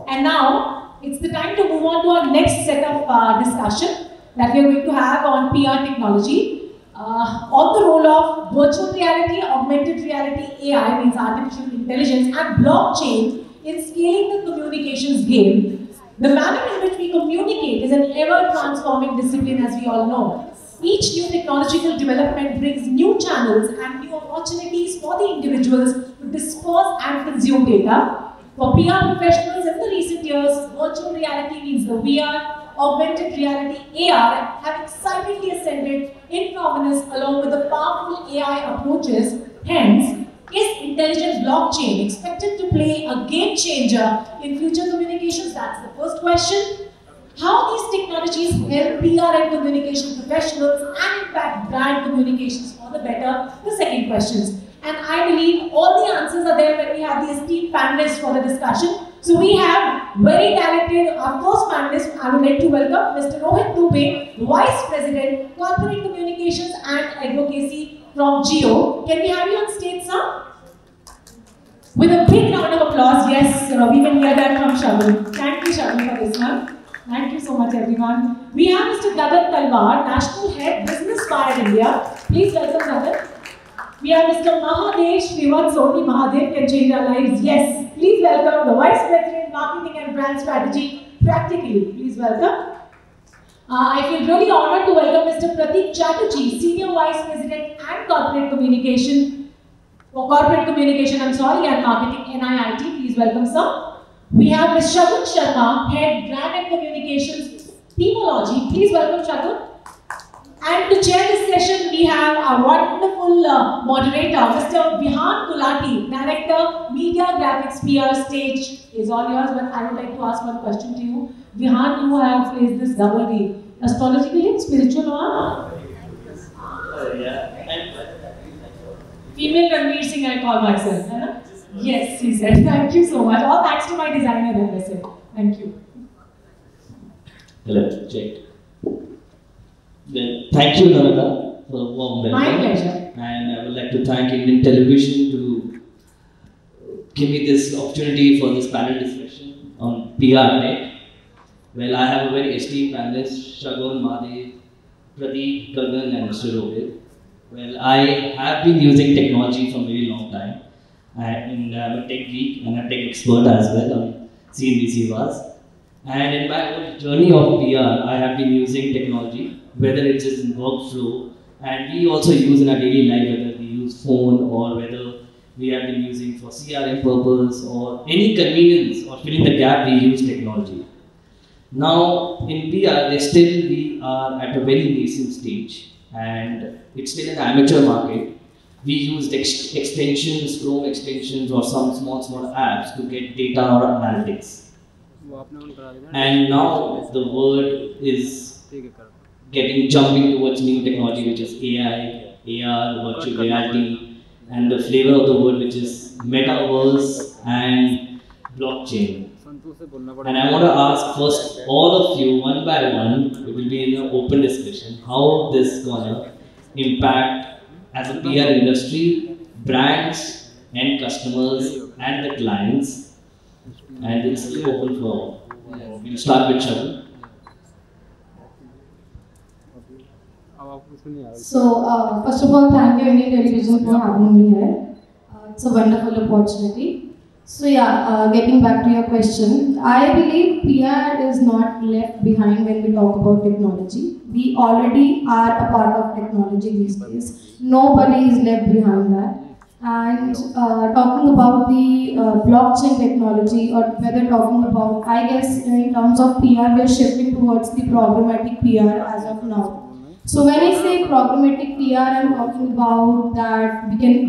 And now, it's the time to move on to our next set of discussion that we are going to have on PR technology. On the role of virtual reality, augmented reality, AI means artificial intelligence, and blockchain in scaling the communications game. The manner in which we communicate is an ever-transforming discipline, as we all know. Each new technological development brings new channels and new opportunities for the individuals to disperse and consume data. For PR professionals in the recent years, virtual reality means the VR, augmented reality, AR have excitedly ascended in prominence along with the powerful AI approaches. Hence, is intelligent blockchain expected to play a game changer in future communications? That's the first question. How these technologies help PR and communication professionals and impact brand communications for the better? The second question. And I believe all the answers are there when we have the esteemed panelists for the discussion. So we have very talented, our first panelist, I would like to welcome Mr. Rohit Dubey, Vice President, Corporate Communications and Advocacy from Jio. Can we have you on stage, sir? With a big round of applause. Yes, we can hear that from Shagun. Thank you, Shagun, for this one. Thank you so much, everyone. We have Mr. Gagan Talwar, National Head, Business Bar India. Please welcome Gagan. We have Mr. Mahadev, Srivatsa, only Mahadev can change our lives. Yes, please welcome the Vice President, Marketing and Brand Strategy, Practically. Please welcome. I feel really honored to welcome Mr. Prateek Chatterjee, Senior Vice President and Corporate Communication, and Marketing, NIIT. Please welcome, sir. We have Ms. Shagun Sharma, Head, Brand and Communications, Teamology. Please welcome Shagun. And to chair this session, we have our wonderful moderator, Mr. Vihan Gulati, Director, Media Graphics PR. Stage is all yours, but I would like to ask one question to you. Vihan, you have placed this double B. Astrologically, spiritual or? Female Ranveer Singh, I call myself. Right? Yes, he said. Thank you so much. All thanks to my designer, I said. Thank you. Hello, check. Thank you, Namita, for the warm welcome. My pleasure. And I would like to thank Indian Television to give me this opportunity for this panel discussion on PRTech. Well, I have a very esteemed panelist, Shagun, Mahadev, Prateek, Gagan, and Mr. Rohit. Well, I have been using technology for a very long time. I'm a tech geek and a tech expert as well on CNBC VAS. And in my whole journey of PR, I have been using technology, whether it is in workflow, and we also use in our daily life, whether we use phone or whether we have been using for CRM purpose or any convenience or filling the gap, we use technology. Now in PR, we are at a very nascent stage and it's still an amateur market. We use extensions, Chrome extensions or some small apps to get data or analytics. And now the world is jumping towards new technology, which is AI, AR, virtual reality, and the flavor of the world, which is metaverse and blockchain. And I want to ask first all of you, one by one, it will be in an open discussion, how this is going to impact as a PR industry, brands and customers and the clients. And it's open for, we'll start with Shagun. So, first of all, thank you Indian Television for having me here. It's a wonderful opportunity. So yeah, getting back to your question, I believe PR is not left behind when we talk about technology. We already are a part of technology these days. Nobody is left behind that. And talking about the blockchain technology, or whether talking about, I guess in terms of PR, we are shifting towards the programmatic PR as of now. So when I say programmatic PR, I'm talking about that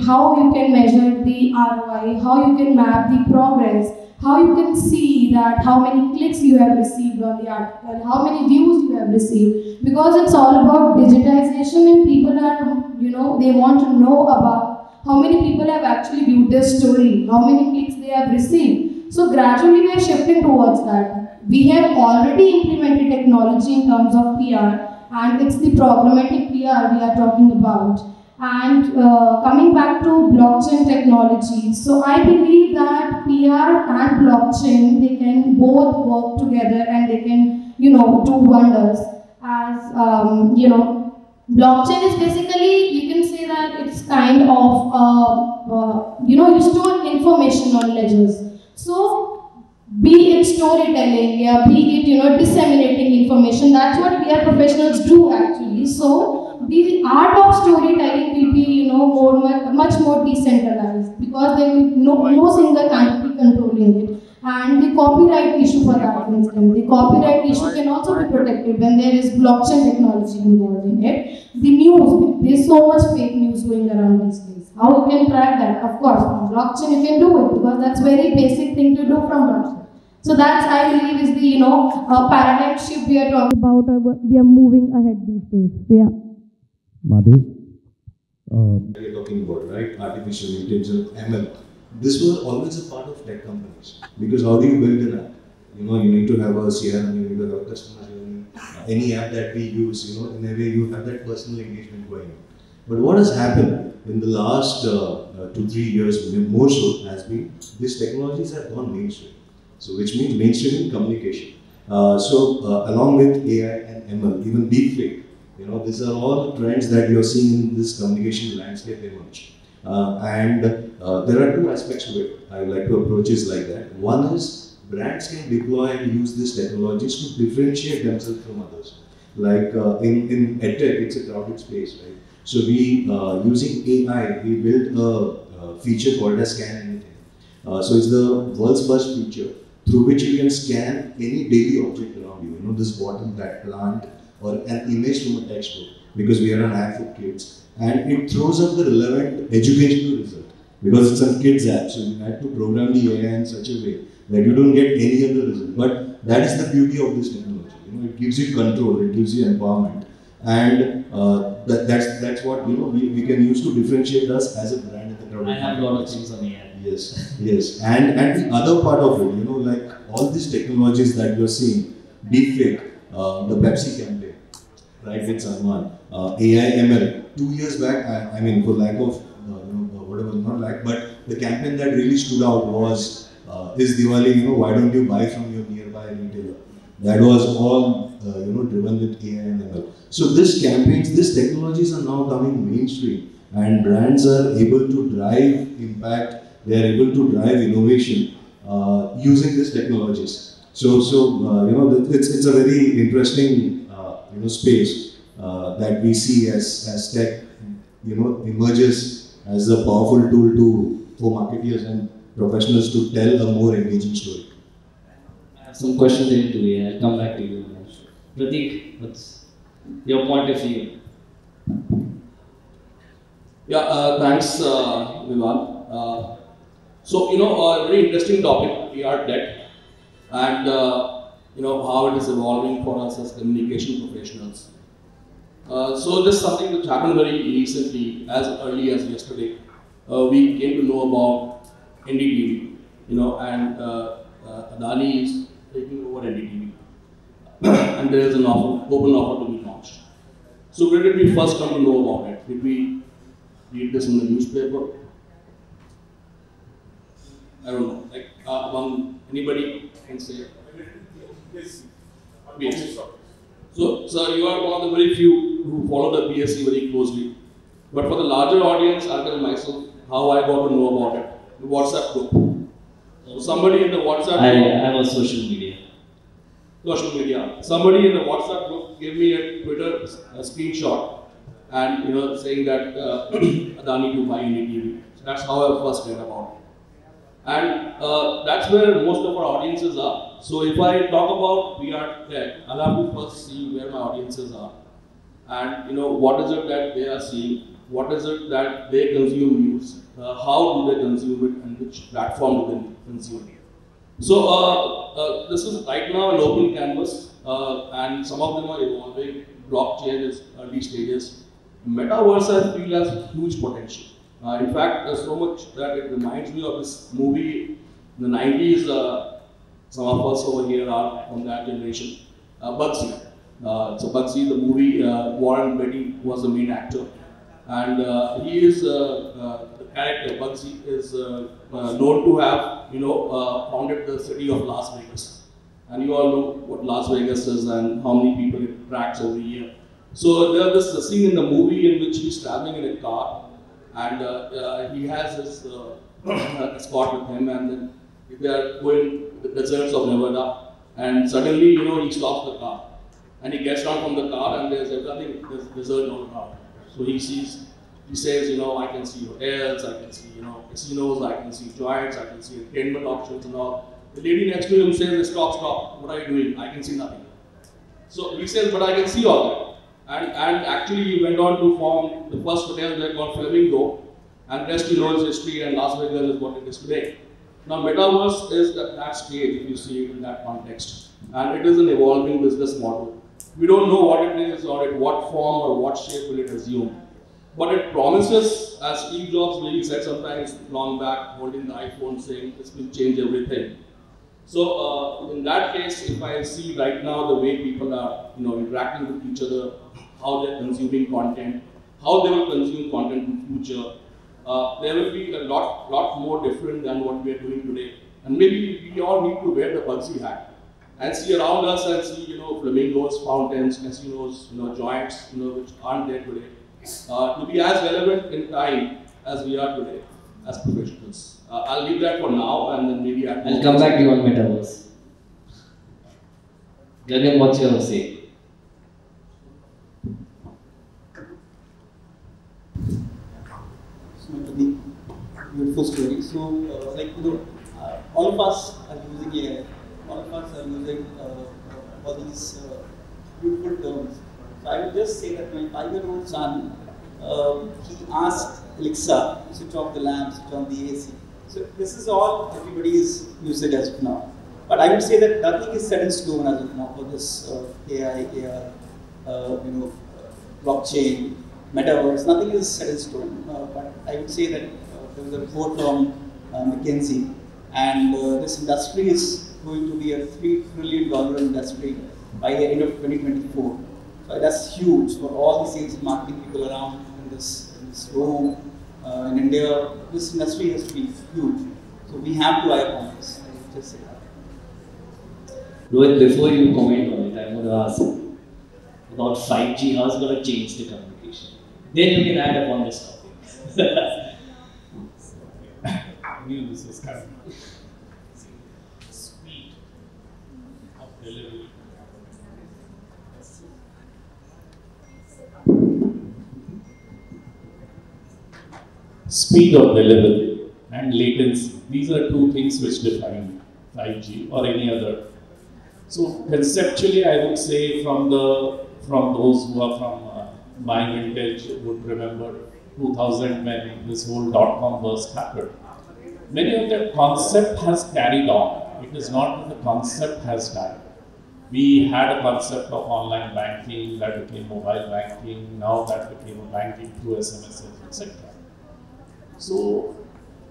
how you can measure the ROI, how you can map the progress, how you can see that how many clicks you have received on the article, how many views you have received, because it's all about digitization and people are, they want to know about how many people have actually viewed this story, how many clicks they have received. So gradually we are shifting towards that. We have already implemented technology in terms of PR, and it's the programmatic PR we are talking about. And coming back to blockchain technology, so I believe that PR and blockchain, they can both work together and they can, do wonders. As blockchain is basically, you can say that it's kind of, you store information on ledgers. So be it storytelling, yeah, be it disseminating information. That's what PR professionals do actually. So the art of storytelling will be much more decentralized, because there will no single entity controlling it. And the copyright issue for that instance, the copyright issue can also be protected when there is blockchain technology involved in it. The news, there's so much fake news going around these days. How you can track that? Of course, from blockchain you can do it, because that's very basic thing to do from blockchain. So that's, I believe, is the paradigm shift we are talking about. We are moving ahead these days. So, yeah. Mahadev, we are talking about, right? Artificial intelligence, ML. This was always a part of tech companies, because how do you build an app? You need to have a CRM, you need to have a customer journey. Any app that we use, in a way you have that personal engagement going on. But what has happened in the last 2-3 years, more so, has been these technologies have gone mainstream. So, which means mainstream communication. Along with AI and ML, even deepfake, these are all trends that you are seeing in this communication landscape emerge. There are two aspects to it. I would like to approach it like that. One is brands can deploy and use these technologies to differentiate themselves from others. Like in EdTech, it's a crowded space, right? So we, using AI, we built a feature called as Scan Anything. So it's the world's first feature through which you can scan any daily object around you. This bottle, that plant, or an image from a textbook, because we are an app for kids. And it throws up the relevant educational result, because it's a kids app, so you have to program the AI in such a way that you don't get any other result. But that is the beauty of this technology. It gives you control, it gives you empowerment, and that's what we can use to differentiate us as a brand in the crowd. I have a lot of things on AI. Yes. And the other part of it, like all these technologies that you're seeing, deepfake, the Pepsi campaign, right, with Salman, AI ML. 2 years back, I mean, for lack of whatever, not lack, but the campaign that really stood out was is Diwali, why don't you buy from your nearby retailer? That was all driven with AI and ML. So these campaigns, these technologies are now coming mainstream, and brands are able to drive impact. They are able to drive innovation using these technologies. So it's a very interesting space that we see as tech emerges as a powerful tool for marketers and professionals to tell a more engaging story. I have some questions into AI. I'll come back to you. Prateek, what's your point of view? Yeah, thanks, Vivan. A very interesting topic, PRTech, and how it is evolving for us as communication professionals. So this is something which happened very recently, as early as yesterday. We came to know about NDTV, and Adani is taking over NDTV, and there is an open offer to be launched. So where did we first come to know about it? Did we read this in the newspaper? I don't know. Like among anybody can say. Yes. So you are one of the very few who follow the PSC very closely. But for the larger audience, I'll tell myself how I got to know about it. The WhatsApp group. So somebody in the WhatsApp group. I was social media. Somebody in the WhatsApp group gave me a Twitter screenshot, and saying that Adani to buy NDTV. So that's how I first read about it. And that's where most of our audiences are. So if I talk about PRTech, I'll have to first see where my audiences are. And what is it that they are seeing? What is it that they consume news? How do they consume it, and which platform do they consume it? So this is right now an open canvas, and some of them are evolving. Blockchain is early stages. Metaverse I feel has huge potential. In fact, there's so much that it reminds me of this movie in the 90s. Some of us over here are from that generation. Bugsy. So Bugsy, the movie, Warren Beatty was the main actor. and he is the character Bugsy is known to have founded the city of Las Vegas, and you all know what Las Vegas is and how many people it attracts every year. So there's a scene in the movie in which he's traveling in a car, and he has his escort with him, and then they are going to the deserts of Nevada, and suddenly he stops the car, and he gets down from the car, and there's desert all around. So he says, I can see hotels, I can see casinos, I can see joints, I can see entertainment options and all. The lady next to him says, stop, what are you doing? I can see nothing. So he says, but I can see all that. And actually he went on to form the first hotel there called Flamingo, and rest is history, and Las Vegas is what it is today. Now metaverse is at that stage, if you see it in that context, and it is an evolving business model. We don't know what it is or in what form or what shape will it assume. But it promises, as Steve Jobs really said sometimes long back, holding the iPhone saying this will change everything. So in that case, if I see right now the way people are interacting with each other, how they're consuming content, how they will consume content in future, there will be a lot more different than what we are doing today. And maybe we all need to wear the Bugsy hat and see around us and see flamingos, fountains, casinos, joints, which aren't there today, to be as relevant in time as we are today as professionals. I'll leave that for now, and then maybe I'll come back to you on metaverse. Gagan, what's your say? Beautiful story. So, all of us are using AI. All of us are using all these beautiful terms. So, I would just say that my 5-year-old son, he asked Alexa to switch off the lamp, switch on the AC. So, this is all everybody's usage as of now. But I would say that nothing is set in stone as of now for this AI, AR, blockchain, metaverse. Nothing is set in stone. But I would say that there was a report from McKinsey, and this industry is going to be a $3 trillion industry by the end of 2024. So that's huge for all the sales and marketing people around in this room. In India, this industry has been huge. So we have to eye upon this. I would just say that. Rohit, before you comment on it, I'm going to ask about 5G. How it's going to change the communication? Then you can add upon this topic. I knew this was coming. Speed of delivery. Speed of delivery and latency. These are two things which define 5G or any other. So conceptually, I would say from those who are from my vintage would remember 2000 when this whole .com burst happened. Many of the concept has carried on. It is not that the concept has died. We had a concept of online banking that became mobile banking. Now that became banking through SMSs, etc. So,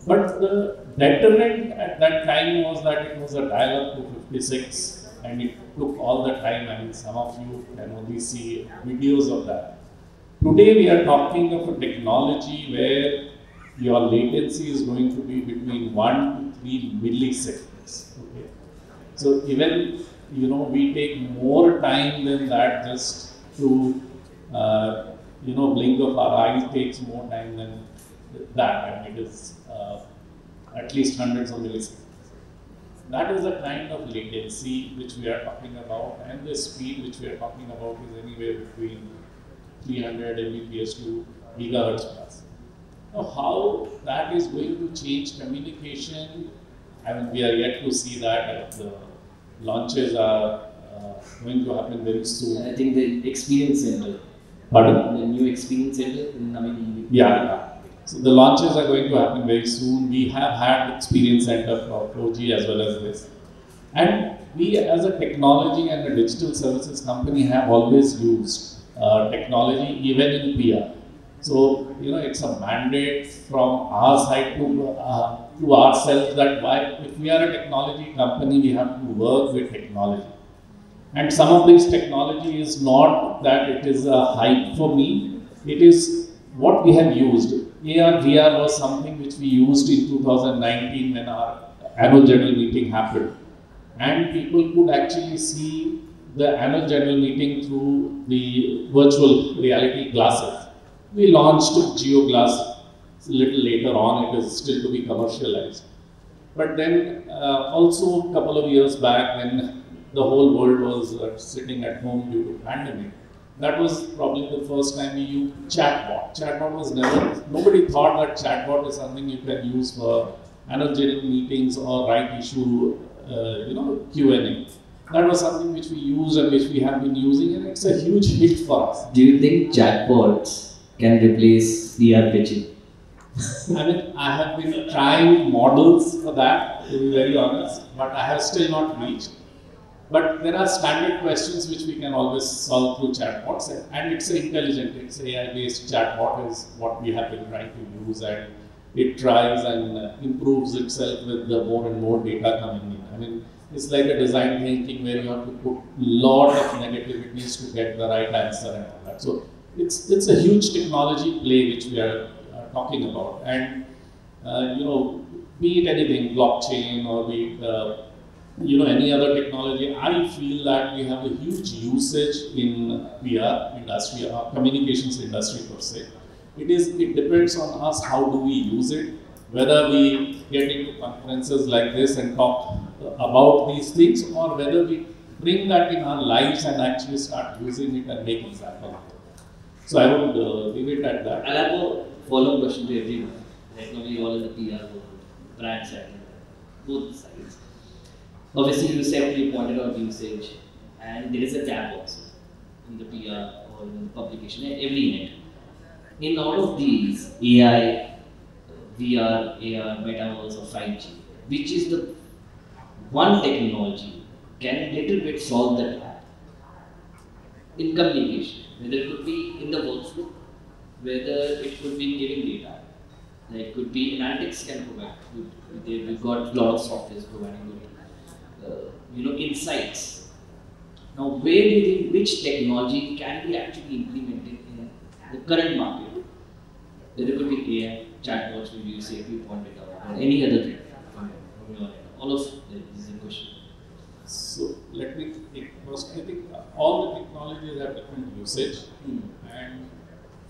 but the deterrent at that time was that it was a dial-up to 56, and it took all the time. I mean, some of you can only see videos of that. Today we are talking of a technology where your latency is going to be between 1 to 3 milliseconds. Okay, so even we take more time than that just to blink of our eyes takes more time than that, and it is at least hundreds of milliseconds. That is the kind of latency which we are talking about, and the speed which we are talking about is anywhere between 300 Mbps to gigahertz plus. Now, how that is going to change communication, I mean, we are yet to see that. The launches are going to happen very soon. I think the experience center. Pardon? The new experience center in Navi. Yeah. So the launches are going to happen very soon. We have had experience center for 4G as well as this. And we as a technology and a digital services company have always used technology even in PR. So, it's a mandate from our side to ourselves that if we are a technology company, we have to work with technology. And some of this technology is not that it is a hype for me. It is what we have used, AR, VR was something which we used in 2019 when our annual general meeting happened. And people could actually see the annual general meeting through the virtual reality glasses. We launched Geo Glass a little later on, it is still to be commercialized. But then also a couple of years back when the whole world was sitting at home due to pandemic, that was probably the first time we used chatbot. Chatbot was never, nobody thought that chatbot is something you can use for annual general meetings or right issue, Q&A. That was something which we use and which we have been using, and it's a huge hit for us. Do you think chatbots can replace PR pitching? I mean, I have been trying models for that, to be very honest, but I have still not reached. But there are standard questions which we can always solve through chatbots, and it's intelligent, it's AI-based chatbot is what we have been trying to use, and it tries and improves itself with the more and more data coming in. I mean, it's like a design thinking where you have to put a lot of negativities to get the right answer and all that. So it's a huge technology play which we are talking about, and be it anything, blockchain or be it any other technology, I feel that we have a huge usage in PR industry, communications industry per se. It depends on us how do we use it, whether we get into conferences like this and talk about these things, or whether we bring that in our lives and actually start using it and make it happen. So I would leave it at that. I'll have a follow-up question to everyone. Right now we all in the PR world, brand side, both sides. Obviously you separately pointed out usage, and there is a gap also in the PR or in the publication at every net. In all of these, AI, VR, AR, metaverse or 5G, which is the one technology can a little bit solve that gap in communication, whether it could be in the workflow, whether it could be giving data, like it could be analytics can provide good. We've got a lot of software providing good, insights. Now, where do you think which technology can be actually implemented in the current market? Whether it could be AI, chatbots, which you safely pointed out, or any other thing from your end. All of this is a question. So let me think. First, I think all the technologies have different usage, and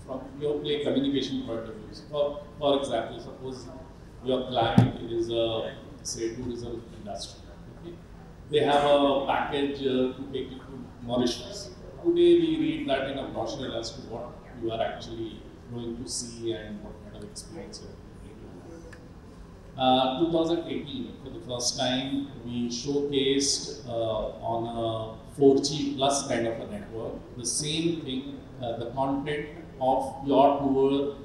from pure play communication point of view. For example, suppose your client is say tourism industry. Okay? They have a package to take you to Mauritius. Today we read that in a brochure as to what you are actually going to see and what kind of experience you are going to have. 2018, for the first time, we showcased on a 4G plus kind of a network the same thing, the content of your tour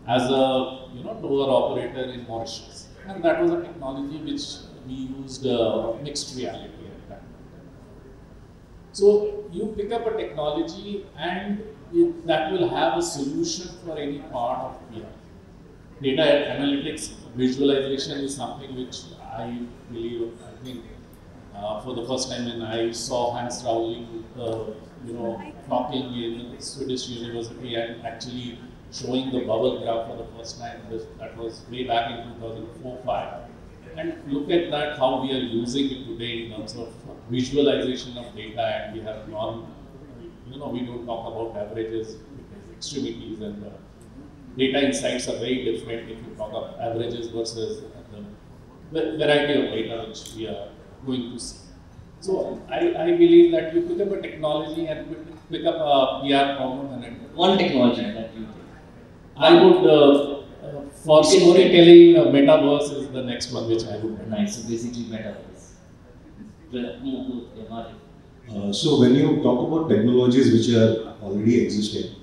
as a tour operator in Mauritius, and that was a technology which we used mixed reality at that time. So you pick up a technology and that will have a solution for any part of PR. Data analytics, visualization is something which I think for the first time when I saw Hans Rowling, talking in Swedish University and actually showing the bubble graph for the first time. That was way back in 2004-05. And look at that, how we are using it today in terms of visualization of data, and we have we don't talk about averages, extremities, and data insights are very different if you talk of averages versus the variety of data which we are going to see. So I believe that you pick up a technology and pick up a PR problem and one technology that you think. I would, for storytelling, metaverse is the next one which I would. Nice, so basically metaverse. So when you talk about technologies which are already existing,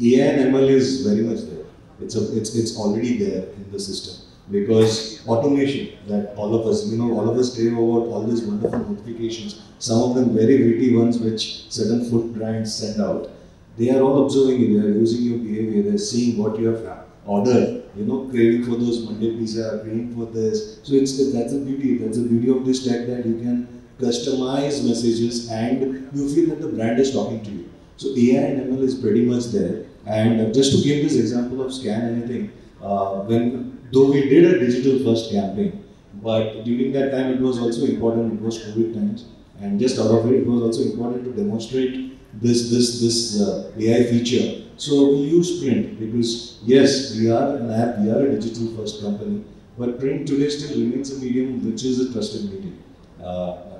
AI and ML is very much there. It's already there in the system, because automation that all of us crave about all these wonderful notifications, some of them very witty ones which certain food brands send out. They are all observing you, they are using your behavior, they are seeing what you have ordered, craving for those Monday pizza, craving for this. So that's the beauty of this tech, that you can customize messages and you feel that the brand is talking to you. So AI and ML is pretty much there. And just to give this example of scan anything, though we did a digital first campaign, but during that time it was also important, it was COVID times, and just out of it was also important to demonstrate this AI feature. So we use print because yes, we are an app, we are a digital first company, but print today still remains a medium which is a trusted medium.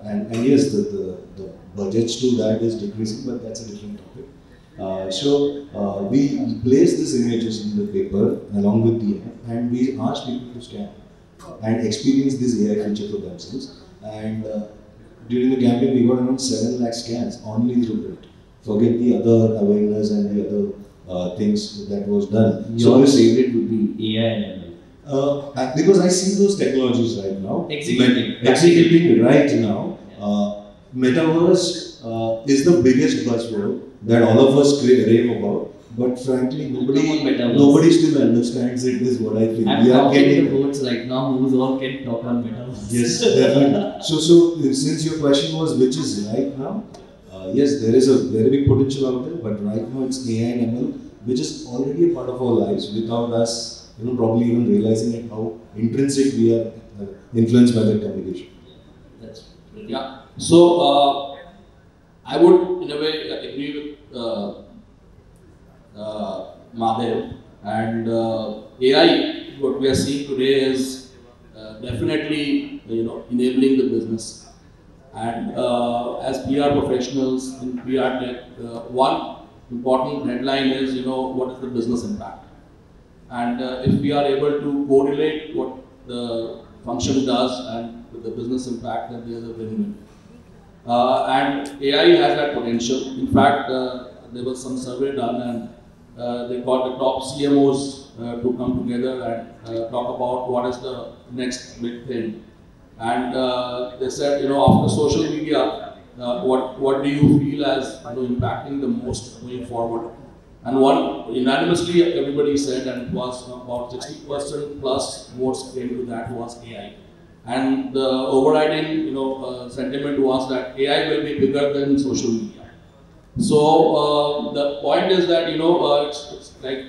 And yes, the budgets to that is decreasing, but that's a different topic. So we place these images in the paper along with the app, and we ask people to scan and experience this AI feature for themselves. And during the campaign, we got around 7 lakh scans only through print. Forget the other awareness and the other things that was done. Your favorite would be AI and ML. Because I see those technologies right now. Executing right now. Metaverse is the biggest buzzword that all of us rave about. But frankly, nobody still understands it, is what I feel. I'm talking the words right now, who all can talk on metaverse. Yes, definitely. So since your question was which is right now, yes, there is a very big potential out there, but right now it's AI and ML, which is already a part of our lives without us, probably even realizing it, how intrinsic we are influenced by that communication. That's yeah. So I would, in a way, agree with Mahadev, and AI, what we are seeing today is definitely enabling the business. And as PR professionals in PRTech, one important headline is what is the business impact, and if we are able to correlate what the function does and with the business impact, then there is a win-win. And AI has that potential. In fact, there was some survey done, and they got the top CMOs to come together and talk about what is the next big thing. And they said, after social media, what do you feel as impacting the most going forward? And one unanimously everybody said, and it was about 60% plus votes came to that was AI. And the overriding sentiment was that AI will be bigger than social media. So the point is that it's like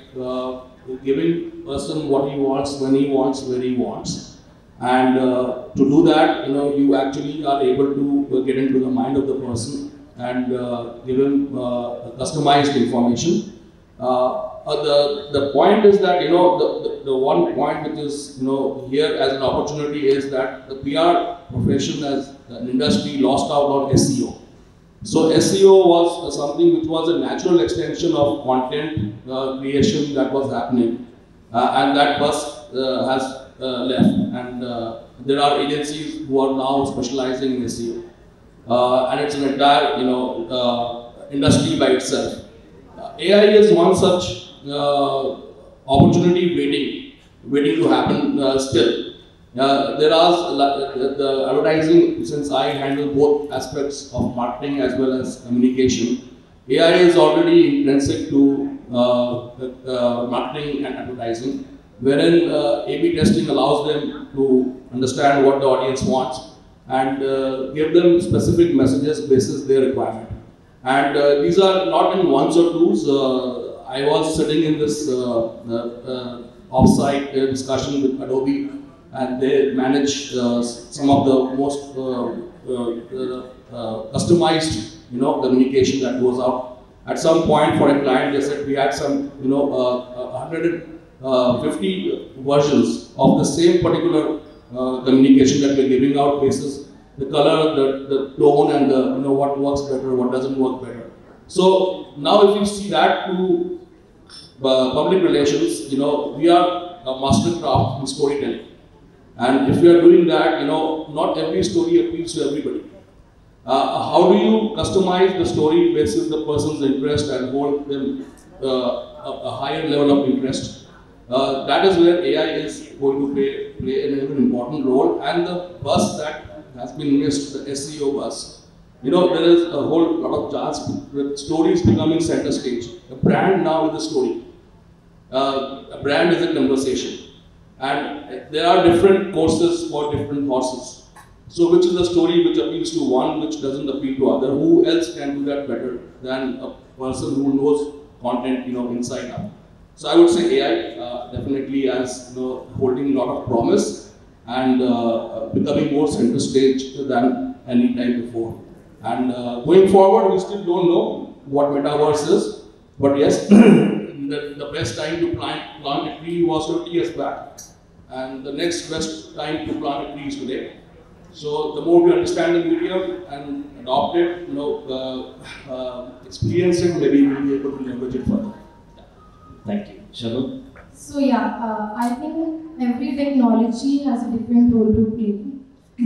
giving person what he wants, when he wants, where he wants, and to do that, you actually are able to get into the mind of the person and give him customized information. The point is that the one point which is here as an opportunity is that the PR profession as an industry lost out on SEO. So SEO was something which was a natural extension of content creation that was happening, and that bus has left, and there are agencies who are now specializing in SEO, and it's an entire industry by itself. AI is one such opportunity waiting to happen still. There are the advertising, since I handle both aspects of marketing as well as communication. AI is already intrinsic to marketing and advertising, wherein A/B testing allows them to understand what the audience wants and give them specific messages basis their requirement. And these are not in ones or twos. I was sitting in this off-site discussion with Adobe, and they manage some of the most customized, communication that goes out. At some point, for a client, they said we had some, 150 versions of the same particular communication that we're giving out, basis the color, the tone, and the what works better, what doesn't work better. So now, if you see that to public relations, we are a mastercraft in storytelling. And if you are doing that, not every story appeals to everybody. How do you customize the story basis the person's interest and hold them a higher level of interest? That is where AI is going to play an important role. And the bus that has been missed, the SEO bus. There is a whole lot of chance with stories becoming center stage. A brand now is a story. A brand is a conversation. And there are different courses for different horses. So which is a story which appeals to one, which doesn't appeal to other? Who else can do that better than a person who knows content, inside out. So I would say AI definitely as holding a lot of promise and becoming more center stage than any time before. And going forward, we still don't know what metaverse is, but yes, the best time to plant a tree was 20 years back, and the next best time to plant a tree is today. So the more we understand the medium and adopt it, experience it, maybe we'll be able to leverage it further. Thank you. Shagun? So yeah, I think every technology has a different role to play,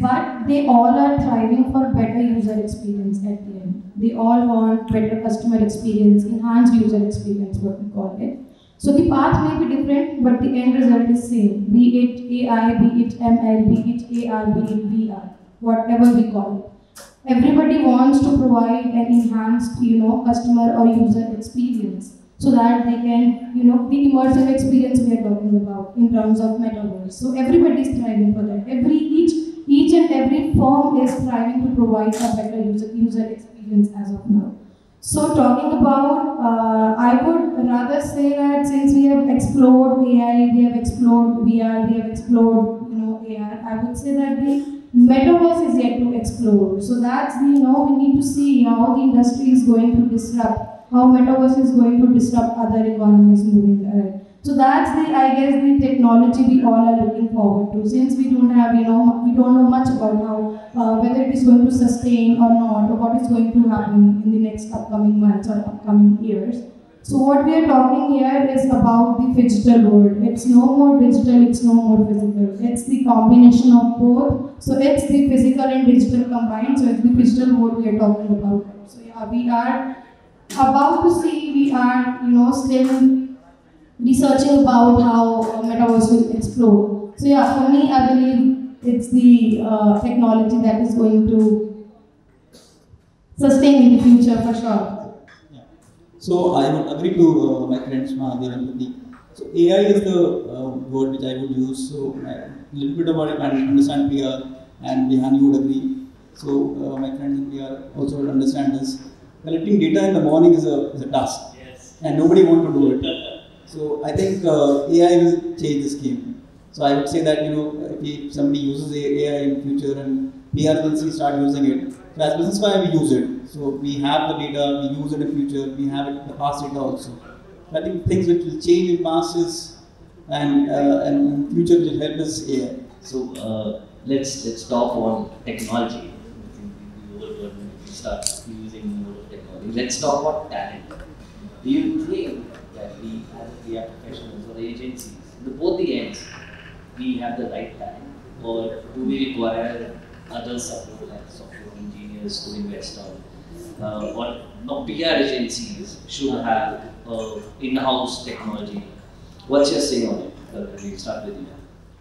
but they all are thriving for better user experience at the end. They all want better customer experience, enhanced user experience, what we call it. So the path may be different, but the end result is same. Be it AI, be it ML, be it AR, be it VR, whatever we call it. Everybody wants to provide an enhanced, customer or user experience, so that they can, the immersive experience we are talking about in terms of metaverse. So everybody is thriving for that. Each and every firm is thriving to provide a better user experience as of now. So talking about, I would rather say that since we have explored AI, we have explored VR, we have explored, AR, I would say that the metaverse is yet to explore. So that's we need to see how the industry is going to disrupt, how metaverse is going to disrupt other economies moving ahead. So that's I guess the technology we all are looking forward to. Since we don't have, we don't know much about how, whether it is going to sustain or not, or what is going to happen in the next upcoming months or upcoming years. So what we are talking here is about the phygital world. It's no more digital, it's no more physical. It's the combination of both. So it's the physical and digital combined. So it's the phygital world we are talking about. So yeah, we are about to see, we are, still researching about how metaverse will explode. So yeah, for me, I believe it's the technology that is going to sustain in the future for sure. Yeah. So I would agree to my friends Mahadev and Prateek. So AI is the word which I would use. So a little bit about it, I understand PR, and Gagan, you would agree. So my friends in PR also would understand this. Collecting data in the morning is a task, Yes. and nobody wants to do it. So I think AI will change this game. So I would say that if somebody uses AI in future and PR will start using it. So as business why we use it. So we have the data, we use it in future, we have it in the past data also. So I think things which will change in past is and in future will help us AI. So let's talk on technology. We start using more of technology. Let's talk about talent. Do you think that we as PR professionals or agencies, both the ends, we have the right talent, or do we require other support like software engineers to invest on, or no, PR agencies should have in-house technology? What's your say on it? We start with you.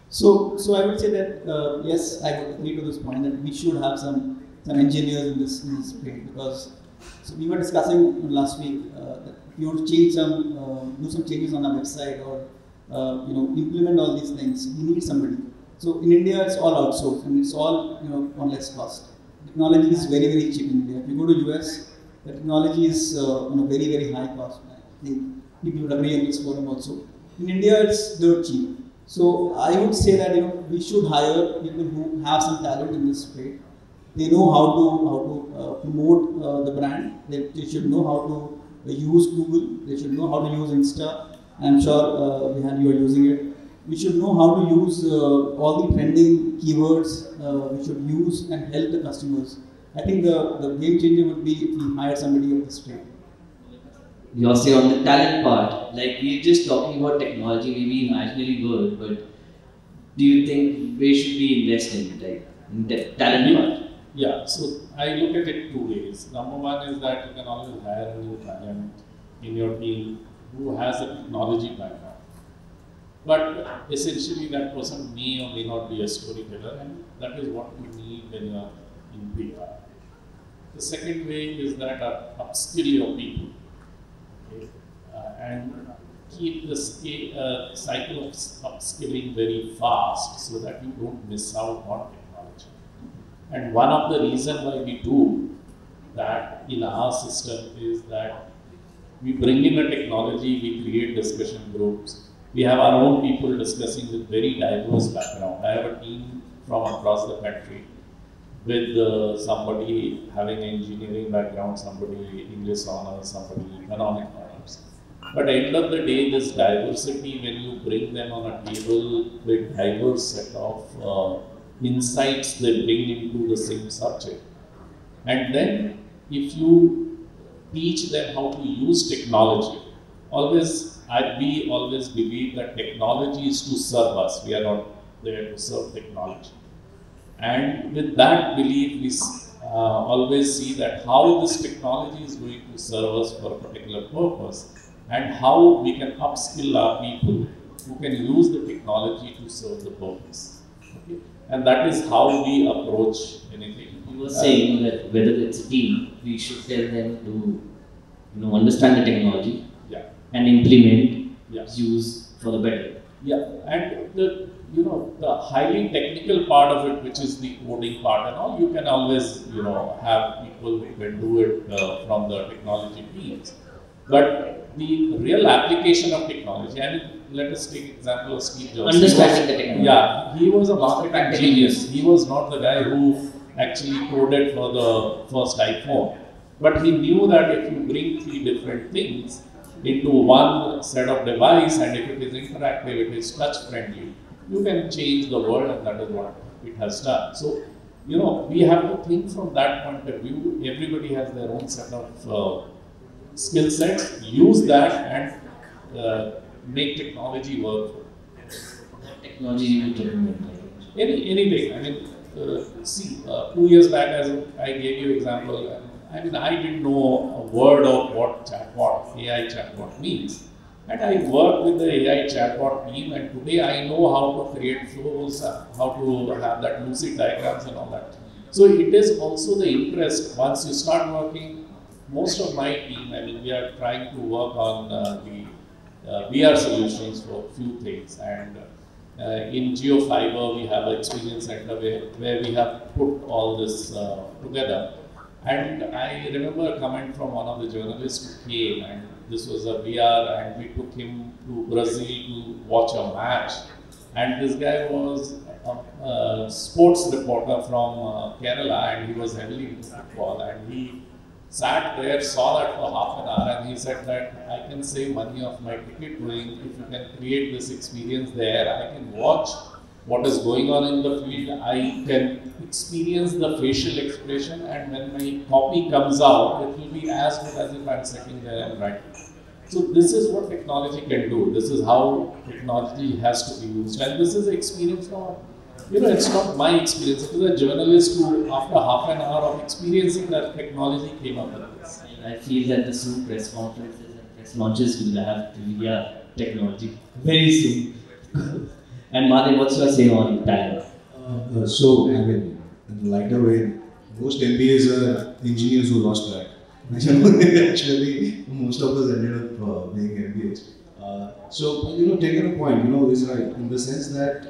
So I would say that yes, I would agree to this point that we should have some engineers in this field, because so we were discussing last week that if you want to change do some changes on our website or implement all these things, we need somebody. So in India, it's all outsourced and it's all on less cost. Technology is very, very cheap in India. If you go to US, the technology is very, very high cost. I think people would agree on this forum also. In India, it's dirt cheap. So I would say that we should hire people who have some talent in this field. They know how to promote the brand. They should know how to use Google. They should know how to use Insta. I'm sure Gagan, you are using it. We should know how to use all the trending keywords. We should use and help the customers. I think the game changer would be if we hire somebody of this field. You're saying on the talent part, like we're just talking about technology, maybe imaginary good, but do you think we should be investing in the talent part? Yeah, so I look at it two ways. Number one is that you can always hire a new talent in your team who has a technology background. But essentially that person may or may not be a storyteller, and that is what you need when you are in PR. The second way is that upskill your people, okay? And keep the cycle of upskilling very fast so that you don't miss out on technology. And one of the reasons why we do that in our system is that We bring in a technology, we create discussion groups. We have our own people discussing with very diverse background. I have a team from across the country with somebody having engineering background, somebody English honors, somebody economic honors. But at the end of the day, this diversity, when you bring them on a table with diverse set of insights they bring into the same subject. And then if you teach them how to use technology, we always believe that technology is to serve us. We are not there to serve technology. And with that belief, we always see that how this technology is going to serve us for a particular purpose and how we can upskill our people who can use the technology to serve the purpose. Okay? And that is how we approach anything. You were saying that whether it's a team, we should tell them to understand the technology and implement, use for the better. Yeah, and the highly technical part of it, which is the coding part and all, you can always have people who can do it from the technology teams. But the real application of technology, I mean, let us take example of Steve Jobs. Understanding the technology. Yeah, he was a marketing genius. He was not the guy who actually coded for the first iPhone. But he knew that if you bring 3 different things into one set of device, and if it is interactive, it is touch friendly, you can change the world, and that is what it has done. So, we have to think from that point of view. Everybody has their own set of skill sets. Use that and make technology work. Technology you implement. Anything. I mean, 2 years back, as I gave you example, I mean, I didn't know a word of what AI chatbot means. And I worked with the AI chatbot team, and today I know how to create flows, how to have that lucid diagrams and all that. So it is also the interest, once you start working, most of my team, I mean, we are trying to work on the VR solutions for a few things. And in GeoFiber, we have an experience center where we have put all this together. And I remember a comment from one of the journalists who came, and this was a VR, and we took him to Brazil to watch a match. And this guy was a sports reporter from Kerala, and he was heavily into football. And he sat there, saw that for half an hour, and he said that I can save money of my ticket going if you can create this experience there. I can watch what is going on in the field, I can experience the facial expression, and when my copy comes out, it will be as good as if I'm sitting there and writing. So this is what technology can do. This is how technology has to be used. And this is experience from, it's not my experience. It is a journalist who, after half an hour of experiencing that technology, came up with this. I feel that the soon press conferences and press launches will have VR technology very soon. And Mahadev, what's your say on talent? So, I mean, in a lighter way, most MBAs are engineers who lost track. Actually, most of us ended up being MBAs. So, taking a point, is right in the sense that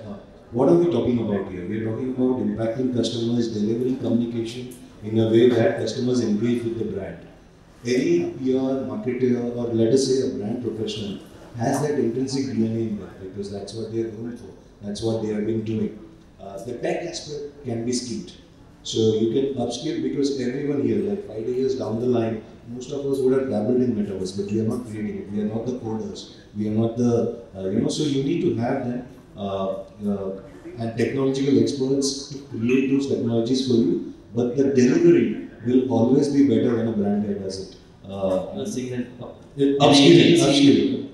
what are we talking about here? We are talking about impacting customers, delivering communication in a way that customers engage with the brand. Any PR marketer, or let us say a brand professional, has that intrinsic DNA in them because that's what they are going for. That's what they have been doing. The tech aspect can be skilled. So you can upskill because everyone here, like 5 years down the line, most of us would have dabbled in metaverse, but we are not creating it. We are not the coders. We are not the, so you need to have them and technological experts to create those technologies for you. But the delivery will always be better when a brand guy does it. Upskilling.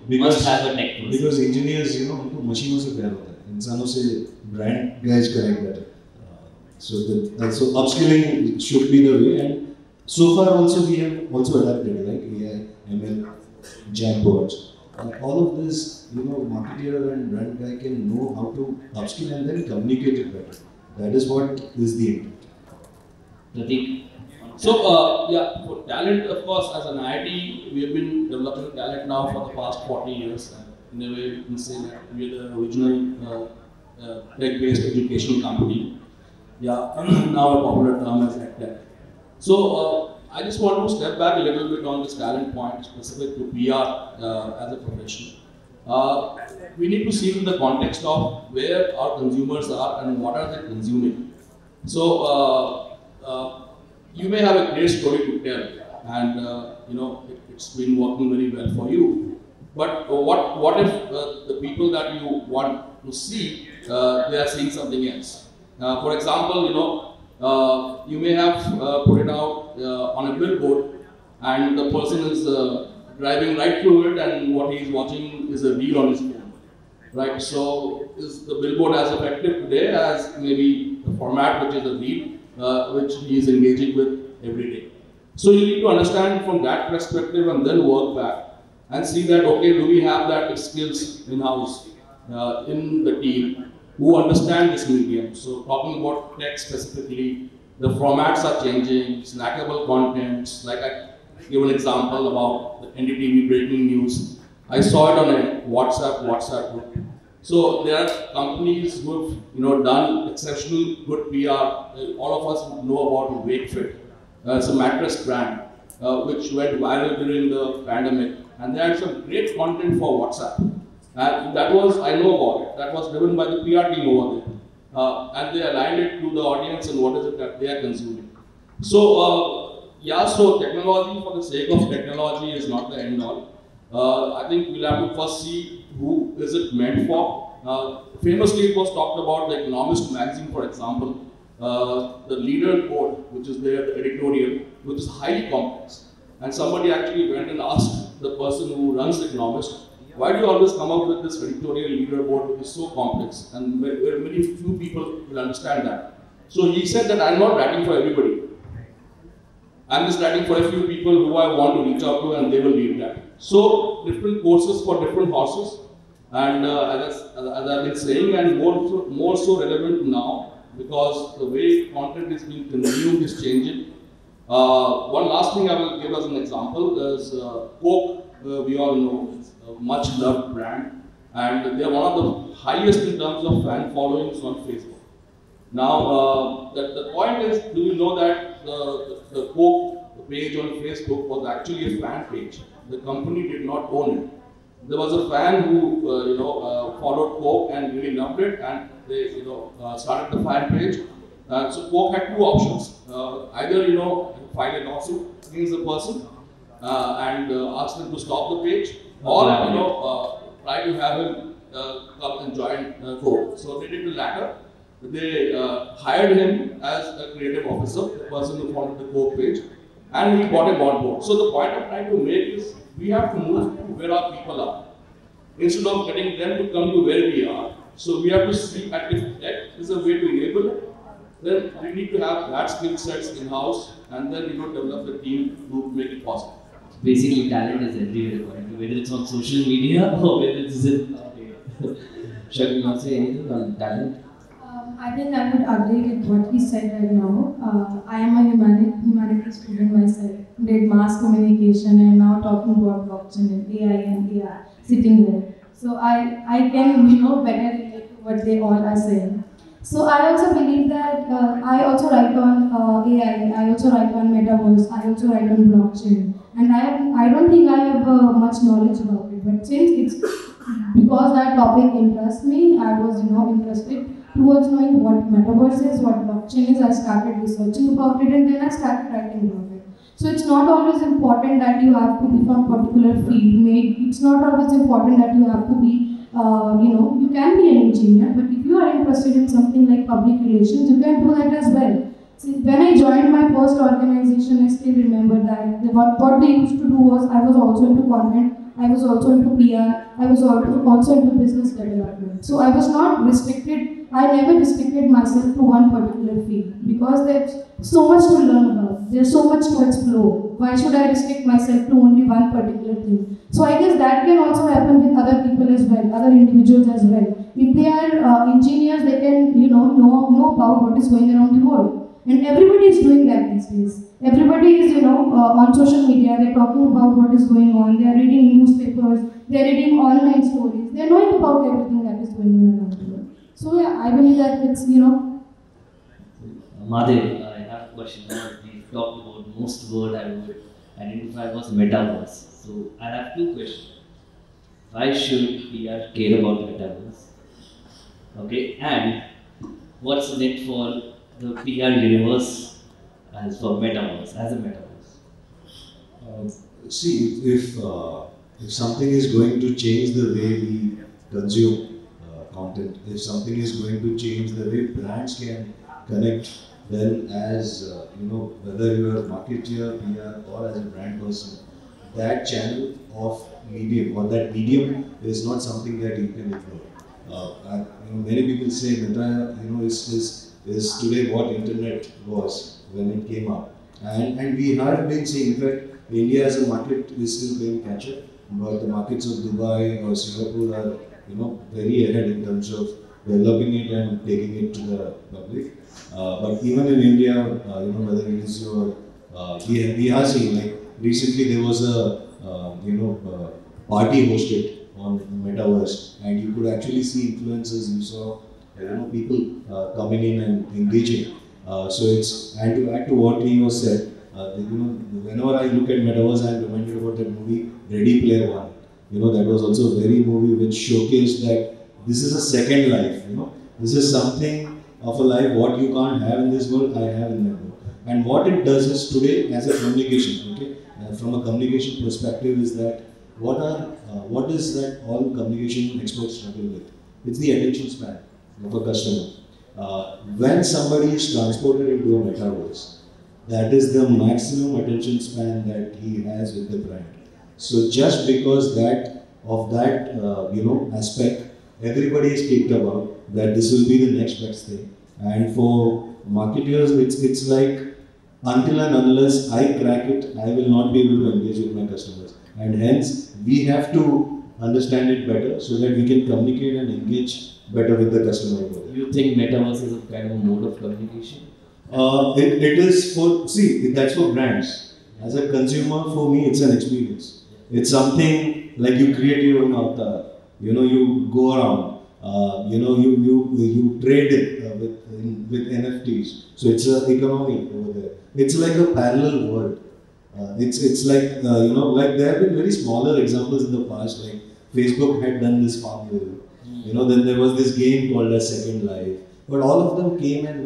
Must have a tech person. Because engineers, उनको मशीनों से प्यार होता है, इंसानों से brand guys connect better. So upskilling should be the way, and so far also we have also adapted like AI, ML, chatbots. All of this, marketer and brand guy can know how to upskill and then communicate it better. That is what is the intent. Prateek? So, for talent, of course, as an NIIT, we have been developing talent now for the past 40 years. In a way, you can say that we are the original tech-based educational company. Yeah, now a popular term as EdTech. So, I just want to step back a little bit on this talent point specific to PR as a profession. We need to see in the context of where our consumers are and what are they consuming. So you may have a great story to tell, and it's been working very well for you. But what if the people that you want to see, they are seeing something else? For example, you may have put it out on a billboard, and the person is driving right through it, and what he is watching is a reel on his phone, right? So is the billboard as effective today as maybe the format, which is a reel, which he is engaging with every day? So you need to understand from that perspective and then work back and see that, okay, do we have that skills in-house in the team who understand this medium? So talking about tech specifically, the formats are changing, snackable contents, like I give an example about the NDTV breaking news. I saw it on a WhatsApp group. So there are companies who have done exceptional good PR. All of us know about Wakefit. It's a mattress brand which went viral during the pandemic, and they had some great content for WhatsApp. And that was, I know about it, that was driven by the PR team over there. And they aligned it to the audience and what is it that they are consuming. So, so technology for the sake of technology is not the end all. I think we'll have to first see who is it meant for. Famously, it was talked about the Economist magazine, for example. The leader code, which is there, the editorial, which is highly complex. And somebody actually went and asked the person who runs the Economist, why do you always come up with this editorial leaderboard which is so complex? And very few people will understand that. So he said that I'm not writing for everybody. I'm just writing for a few people who I want to reach out to, and they will read that. So different courses for different horses. And as I've been saying, and more so relevant now, because the way content is being consumed is changing. One last thing I will give as an example is Coke. We all know it's a much loved brand, and they are one of the highest in terms of fan followings on Facebook. Now, the point is, do you know that the Coke page on Facebook was actually a fan page? The company did not own it. There was a fan who followed Coke and really loved it, and they started the fan page. So Coke had two options: either file a lawsuit against the person and ask them to stop the page, or try to have him come and join Coke. So they did the latter. They hired him as a creative officer, the person who founded the Coke page, and he got him on board. So the point I'm trying to make is we have to move to where our people are, instead of getting them to come to where we are. So we have to see at if tech is a way to enable it, then we need to have that skill sets in-house, and then develop the team to make it possible. Basically, talent is everywhere, whether it's on social media or whether it's in. Shall we not say anything on talent? I think I would agree with what he said right now. I am a humanities student myself, did mass communication, and now talking about blockchain and AI and AR sitting there. So I can better relate to what they all are saying. So I also believe that I also write on AI, I also write on metaverse, I also write on blockchain, and I don't think I have much knowledge about it. But since it's because that topic interests me, I was interested towards knowing what metaverse is, what blockchain is. I started researching about it, and then I started writing about it. So it's not always important that you have to be from a particular field. It's not always important that you have to be, you can be an engineer, but if you are interested in something like public relations, you can do that as well. See, when I joined my first organization, I still remember that what they used to do was, I was also into content, I was also into PR, I was also into business development. So I was not restricted, I never restricted myself to one particular field, because there's so much to learn about, there's so much to explore. Why should I restrict myself to only one particular thing? So I guess that can also happen with other people as well, other individuals as well. If they are engineers, they can know about what is going around the world. And everybody is doing that these days. Everybody is, on social media, they're talking about what is going on, they're reading newspapers, they're reading online stories, they're knowing about everything that is going on around the world. So yeah, I believe that it's, Mahadev, I have a question. talked about most word I would identify was metaverse. So I have two questions. Why should PR care about metaverse? Okay, and what's in it for the PR universe as for metaverse, as a metaverse? See, if something is going to change the way we consume content, if something is going to change the way brands can connect, then as whether you are marketer, PR, or as a brand person, that channel of medium or that medium is not something that you can ignore. Many people say Meta, is today what internet was when it came up, and we have been seeing. In fact, India as a market is still playing catch up, but the markets of Dubai or Singapore are very ahead in terms of developing it and taking it to the public. But even in India, whether it is your we are seeing, like recently there was a party hosted on Metaverse, and you could actually see influencers. You saw people coming in and engaging. So it's, and to add to what he was said, whenever I look at Metaverse, I'm reminded about that movie Ready Player One. That was also a very movie which showcased that this is a second life. This is something of a life what you can't have in this world, I have in that world. And what it does is today as a communication, from a communication perspective, is that what is that all communication experts struggle with? It's the attention span of a customer. When somebody is transported into a metaverse, that is the maximum attention span that he has with the brand. So just because that aspect, everybody is picked about that this will be the next best thing. And for marketers, it's like until and unless I crack it, I will not be able to engage with my customers. And hence, we have to understand it better so that we can communicate and engage better with the customer. You think metaverse is a kind of a mode of communication? It is for, see, that's for brands. As a consumer, for me, it's an experience. It's something like you create your own avatar. You go around. You trade it with NFTs. So it's an economy over there. It's like a parallel world. It's like like there have been very smaller examples in the past. Like Facebook had done this Farmville. Then there was this game called as Second Life. But all of them came and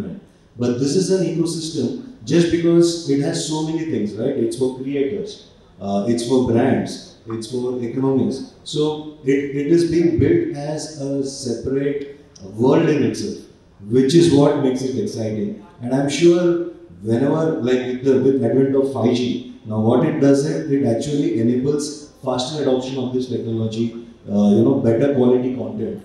went. But this is an ecosystem just because it has so many things, right? It's for creators, it's for brands, it's for economies. So it is being built as a separate world in itself, which is what makes it exciting. And I'm sure whenever, like with advent of 5G, now what it does is it actually enables faster adoption of this technology, better quality content.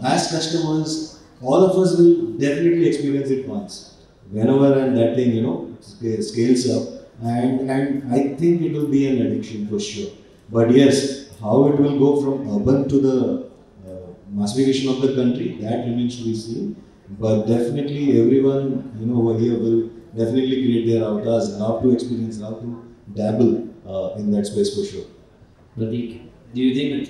As customers, all of us will definitely experience it once, whenever and that thing, scales up, and I think it will be an addiction for sure. But yes, how it will go from urban to the massification of the country, that remains to be seen. But definitely everyone, over here will definitely create their avatars, love to experience, love to dabble in that space for sure. Prateek, do you think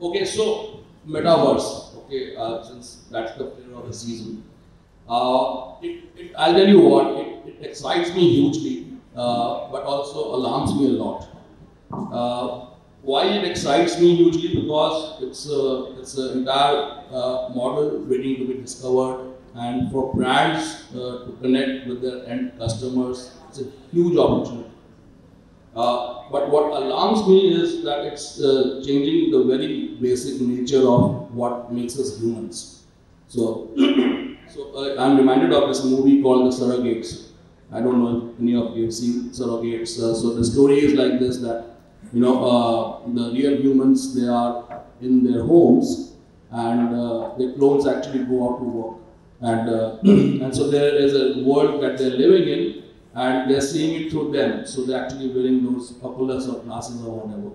okay, so metaverse. Okay, since that's the flavor of the season, I'll tell you what, it excites me hugely, but also alarms me a lot. Why it excites me hugely? Because it's an entire model waiting to be discovered, and for brands to connect with their end customers, it's a huge opportunity. But what alarms me is that it's changing the very basic nature of what makes us humans. So, I'm reminded of this movie called The Surrogates. I don't know if any of you have seen Surrogates. So the story is like this, that the real humans, they are in their homes, and their clones actually go out to work. And so there is a world that they're living in, and they're seeing it through them. So they're actually wearing those oculus or glasses or whatever.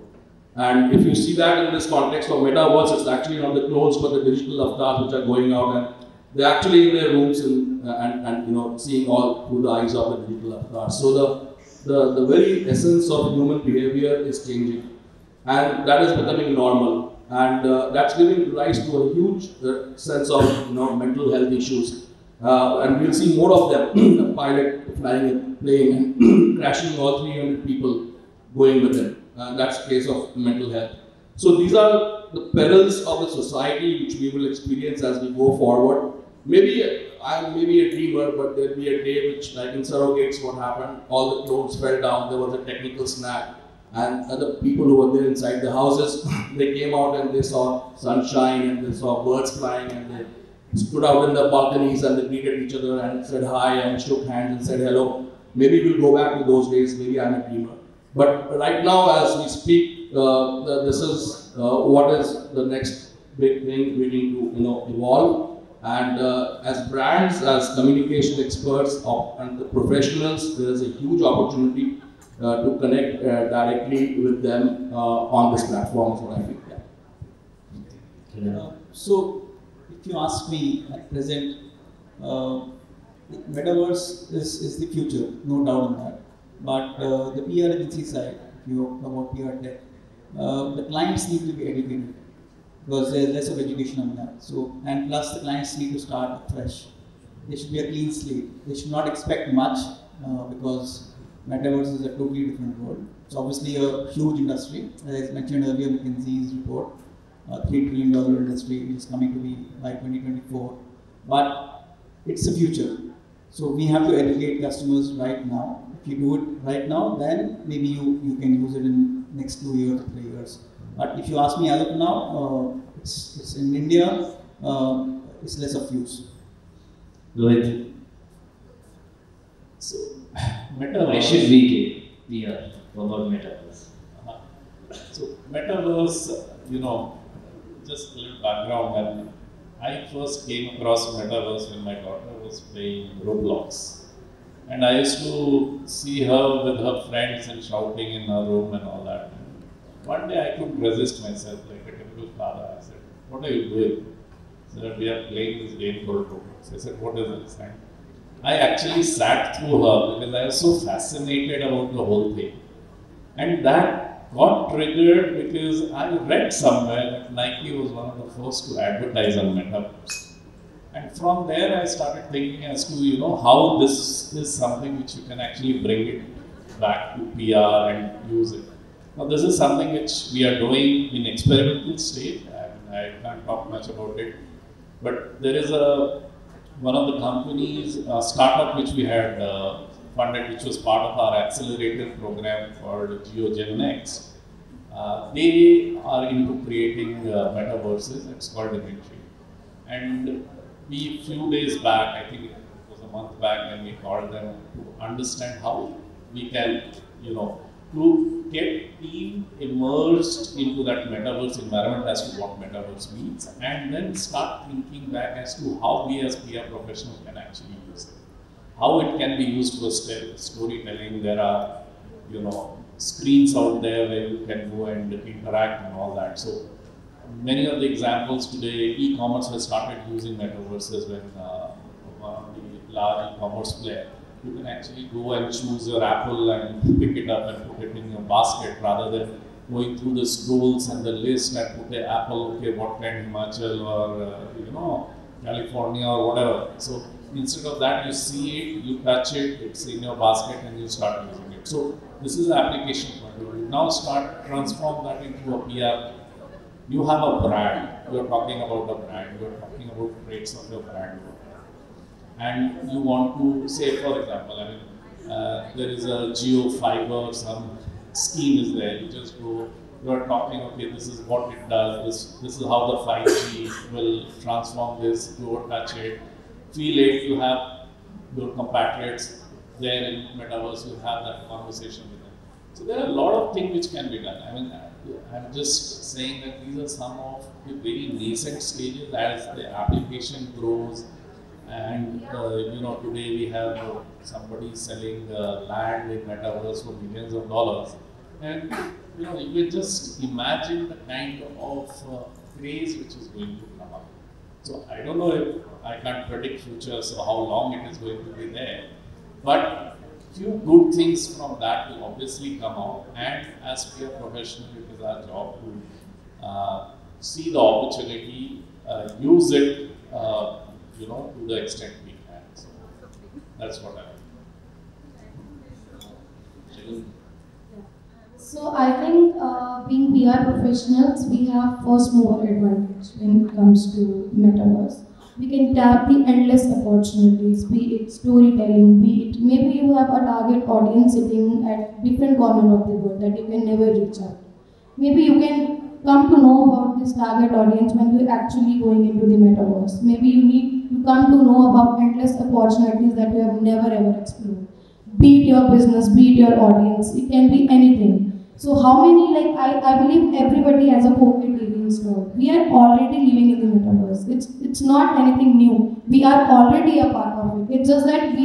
And if you see that in this context of metaverse, it's actually not the clothes but the digital avatars which are going out, and they're actually in their rooms and seeing all through the eyes of the digital avatars. So the very essence of human behavior is changing, and that is becoming normal, and that's giving rise to a huge sense of mental health issues. And we'll see more of them, the pilot flying and playing and crashing all 300 people going with him. That's the case of mental health. So these are the perils of the society which we will experience as we go forward. Maybe I may be a dreamer, but there'll be a day which, like in surrogates, what happened, all the clothes fell down, there was a technical snag, and the people who were there inside the houses, they came out and they saw sunshine and they saw birds flying and they stood out in the balconies and they greeted each other and said hi and shook hands and said hello. Maybe we'll go back to those days, maybe I'm a dreamer. But right now, as we speak, this is what is the next big thing we need to evolve. And as brands, as communication experts and the professionals, there is a huge opportunity to connect directly with them on this platform, is what I think. Yeah. So, if you ask me at present, metaverse is the future, no doubt on that. But the PR agency side, if you talk about PRTech, the clients need to be educated, because there's less of education on that. So, and plus the clients need to start fresh. They should be a clean slate. They should not expect much because metaverse is a totally different world. It's obviously a huge industry. As I mentioned earlier, McKinsey's report, $3 trillion industry is coming to be by 2024. But it's the future. So we have to educate customers right now. If you do it right now, then maybe you can use it in next 2 years, 3 years. But if you ask me as of now, it's in India, it's less of use. Rohit. So, metaverse. Why should we care about metaverse? So, metaverse, just a little background. When I first came across metaverse when my daughter was playing Roblox. And I used to see her with her friends and shouting in her room and all that. One day I couldn't resist myself, like a typical father. I said, "What are you doing?" She said, "We are playing this game called Roblox." I said, "What is this?" And I actually sat through her because I was so fascinated about the whole thing. And that got triggered because I read somewhere that Nike was one of the first to advertise on metaverse. And from there I started thinking as to, how this is something which you can actually bring it back to PR and use it. Now this is something which we are doing in experimental state, and I can't talk much about it. But there is one of the companies, a startup which we had funded, which was part of our accelerator program for GeoGenX. They are into creating metaverses. It's called Dimension. And we, few days back, I think it was a month back, when we called them to understand how we can, to get team immersed into that metaverse environment as to what metaverse means, and then start thinking back as to how we as PR professionals can actually use it. How it can be used for storytelling. There are, screens out there where you can go and interact and all that. So many of the examples today, e-commerce has started using metaverses. When one of the large e-commerce player, you can actually go and choose your apple and pick it up and put it in your basket, rather than going through the scrolls and the list and put the apple, okay, what kind, Himachal or California or whatever. So instead of that, you see it, you touch it, it's in your basket, and you start using it. So this is the application point of view. Now transform that into a PR. You have a brand. You're talking about a brand. You're talking about traits of your brand. And you want to say, for example, there is a geo fiber, some scheme is there. You just go, you're talking, okay, this is what it does, this is how the 5G will transform this, go touch it, feel it. You have your compatriots there in metaverse, you have that conversation with them. So there are a lot of things which can be done. I'm just saying that these are some of the very nascent stages as the application grows. And today we have somebody selling land in metaverse for millions of dollars, and you can just imagine the kind of craze which is going to come up. So I don't know if I can't predict future, so how long it is going to be there, but few good things from that will obviously come out. And as PR professionals, it is our job to see the opportunity, use it. To the extent we can. That's what I think. So I think being PR professionals, we have first mover advantage when it comes to metaverse. We can tap the endless opportunities, be it storytelling, be it maybe you have a target audience sitting at different corner of the world that you can never reach out. Maybe you can come to know about this target audience when you're actually going into the metaverse. Maybe you come to know about endless opportunities that you have never ever explored. Be it your business, be it your audience, it can be anything. So how many, like I believe everybody has a 4K TV installed. We are already living in the metaverse. It's not anything new. We are already a part of it. It's just that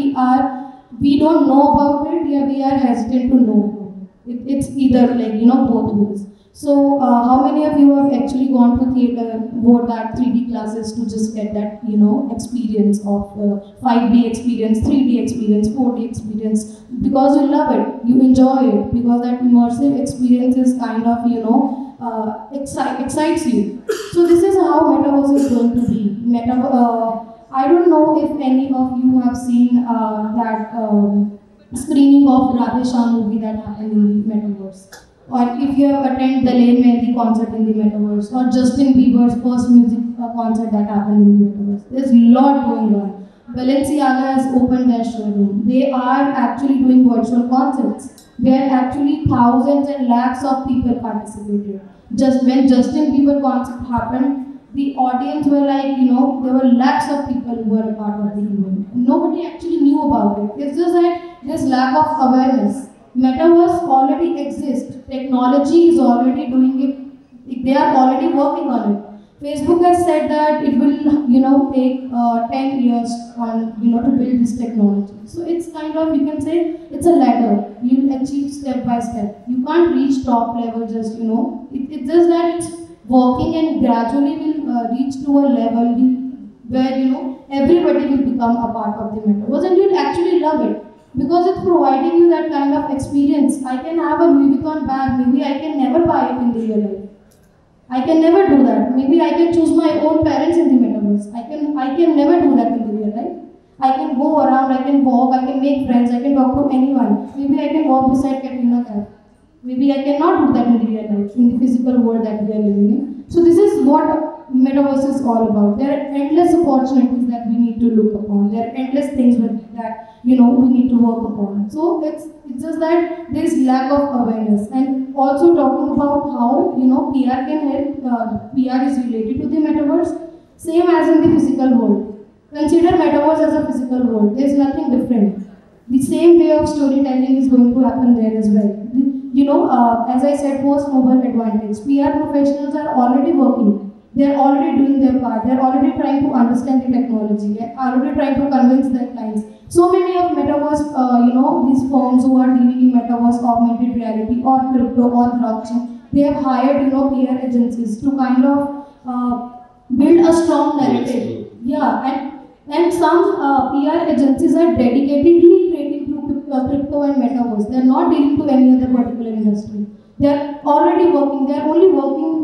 we don't know about it, yeah, we are hesitant to know. It's either like, both ways. So how many of you have actually gone to theater, bought that 3D classes to just get that, experience of 5D experience, 3D experience, 4D experience, because you love it, you enjoy it, because that immersive experience is kind of, excites you. So this is how metaverse is going to be. I don't know if any of you have seen that screening of Radhe Shyam movie that happened in the metaverse. Or if you have attended the Lane Mehndi concert in the metaverse, or Justin Bieber's first music concert that happened in the metaverse. There's a lot going on. Balenciaga has opened their showroom. They are actually doing virtual concerts, where actually thousands and lakhs of people participated. Just when Justin Bieber concert happened, the audience were like, there were lakhs of people who were a part of the event. Nobody actually knew about it. It's just that there's lack of awareness. Metaverse already exists. Technology is already doing it. They are already working on it. Facebook has said that it will, take 10 years on, to build this technology. So it's kind of, you can say, it's a ladder. You will achieve step by step. You can't reach top level just, It's just that it's working and gradually will reach to a level where, everybody will become a part of the metaverse and you'll actually love it. Because it's providing you that kind of experience. I can have a Louis Vuitton bag, maybe I can never buy it in the real life. I can never do that. Maybe I can choose my own parents in the metaverse. I can never do that in the real life. I can go around, I can walk, I can make friends, I can talk to anyone. Maybe I can walk beside Katrina Kaif. Maybe I cannot do that in the real life, in the physical world that we are living in. So this is what metaverse is all about. There are endless opportunities that we need to look upon. There are endless things that we need to work upon. So it's just that there is lack of awareness. And also talking about how PR can help. PR is related to the metaverse, same as in the physical world. Consider metaverse as a physical world. There is nothing different. The same way of storytelling is going to happen there as well. As I said, first mover advantage. PR professionals are already working. They are already doing their part. They are already trying to understand the technology. They are already trying to convince their clients. So many of metaverse, these firms who are dealing in metaverse, augmented reality, or crypto, or blockchain, they have hired, PR agencies to kind of build a strong narrative. Yeah, and some PR agencies are dedicatedly creating crypto and metaverse. They are not dealing to any other particular industry. They are already working. They are only working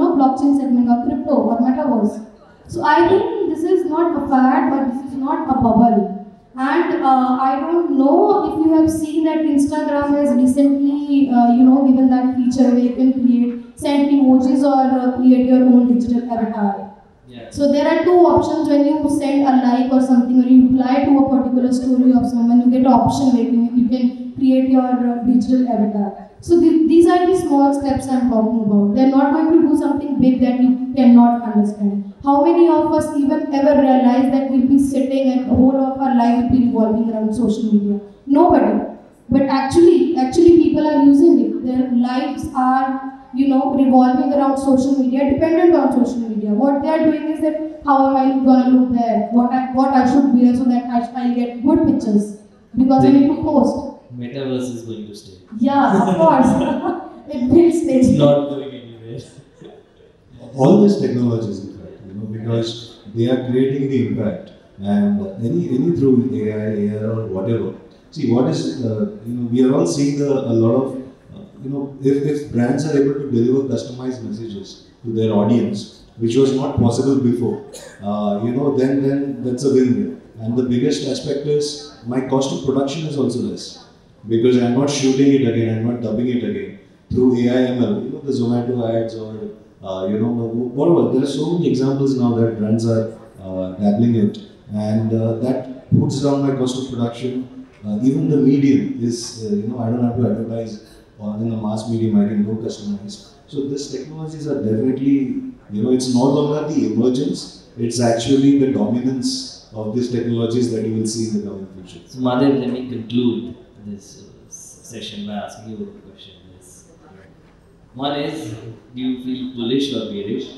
on blockchain segment or crypto or metaverse. So I think this is not a fad, but this is not a bubble. And I don't know if you have seen that Instagram has recently, given that feature where you can send emojis or create your own digital avatar. Yeah. So there are two options when you send a like or something, or you reply to a particular story of someone, you get an option where you can create your digital avatar. So these are the small steps I'm talking about. They're not going to do something big that you cannot understand. How many of us even ever realize that we'll be sitting and the whole of our life will be revolving around social media? Nobody. But actually people are using it. Their lives are, revolving around social media, dependent on social media. What they are doing is that, how am I going to look there? What I should wear so that I'll get good pictures. Because I need to post. Metaverse is going to stay. Yeah, of course. It will stay. It's not going anywhere. All these technologies, in fact, because they are creating the impact, and any through AI, AR, or whatever. See, what is we are all seeing a lot of if brands are able to deliver customized messages to their audience, which was not possible before, then that's a win-win. And the biggest aspect is my cost of production is also less because I'm not shooting it again, I'm not dubbing it again through AI ML. You know, the Zomato ads or whatever. There are so many examples now that brands are dabbling it, and that puts down my cost of production. Even the medium is, I don't have to advertise in a mass medium. I can go customize. So these technologies are definitely, it's no longer the emergence. It's actually the dominance of these technologies that you will see in the coming future. So Mahadev, let me conclude this session by asking you a question. One is, do you feel bullish or bearish